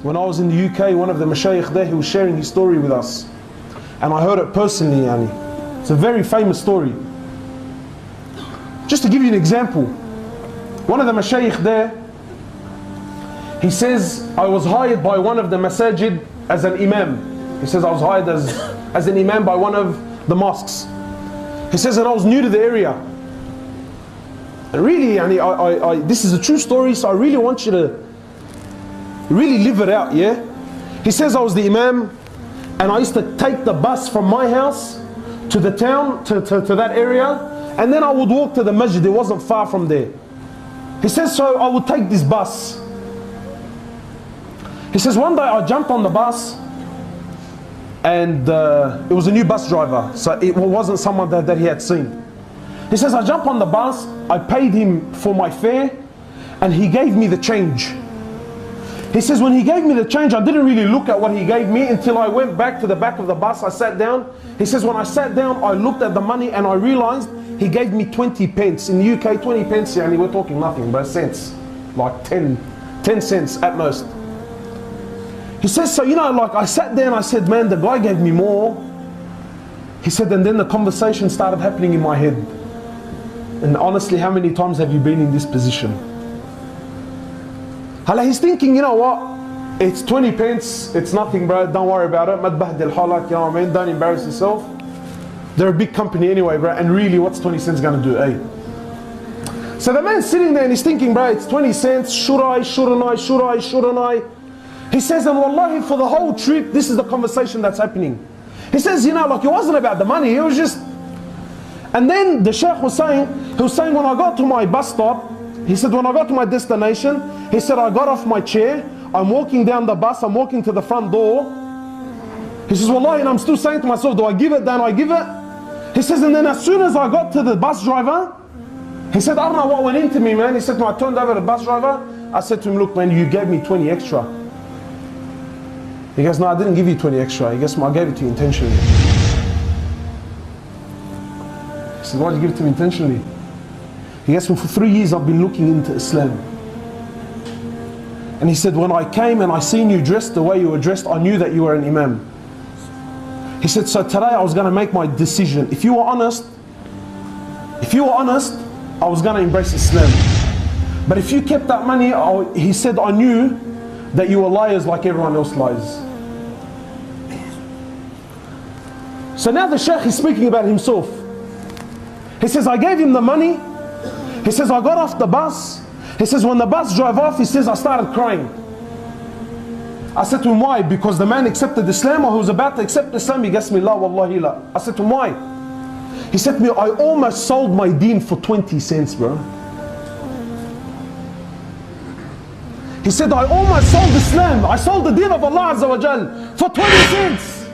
when I was in the UK, one of the mashayikh there, he was sharing his story with us. And I heard it personally, yani. It's a very famous story. Just to give you an example, one of the mashayikh there, he says, I was hired by one of the masajid as an imam. He says, I was hired as an imam by one of the mosques. He says, and I was new to the area. And really, yani, this is a true story, so I really want you to really live it out, yeah? He says, I was the imam, and I used to take the bus from my house to the town, to that area, and then I would walk to the masjid. It wasn't far from there. He says, so I would take this bus. He says, one day I jumped on the bus, and it was a new bus driver, so it wasn't someone that he had seen. He says, I jumped on the bus, I paid him for my fare, and he gave me the change. He says, when he gave me the change, I didn't really look at what he gave me until I went back to the back of the bus. I sat down. He says, when I sat down, I looked at the money and I realized he gave me 20 pence. In the UK, 20 pence, and we're talking nothing, but cents. Like 10 cents at most. He says, so you know, like I sat there and I said, man, the guy gave me more. He said, and then the conversation started happening in my head. And honestly, how many times have you been in this position? He's thinking, you know what, it's 20 pence, it's nothing, bro, don't worry about it, you know what I mean, don't embarrass yourself. They're a big company anyway, bro, and really what's 20 cents gonna do, eh? So the man's sitting there and he's thinking, bro, it's 20 cents, shouldn't I? He says, and wallahi, for the whole trip, this is the conversation that's happening. He says, you know, like it wasn't about the money, it was just... And then the sheikh was saying, when I got to my bus stop, he said, when I got to my destination, he said, I got off my chair, I'm walking down the bus, I'm walking to the front door. He says, wallahi, and I'm still saying to myself, do I give it, don't I give it? He says, and then as soon as I got to the bus driver, he said, I don't know what went into me, man. He said, when I turned over to the bus driver, I said to him, look, man, you gave me 20 extra. He goes, no, I didn't give you 20 extra. He goes, I gave it to you intentionally. He said, why did you give it to me intentionally? He goes, well, for 3 years I've been looking into Islam. And he said, when I came and I seen you dressed the way you were dressed, I knew that you were an imam. He said, so today I was going to make my decision. If you were honest, I was going to embrace Islam. But if you kept that money, he said, I knew that you were liars like everyone else lies. So now the sheikh is speaking about himself. He says, I gave him the money. He says, I got off the bus. He says, when the bus drove off, he says, I started crying. I said to him, why? Because the man accepted Islam, or he was about to accept Islam. He gets me, la wallahi la. I said to him, why? He said to me, I almost sold my deen for 20 cents, bro. He said, I almost sold Islam. I sold the deen of Allah Azza wa Jal for 20 cents.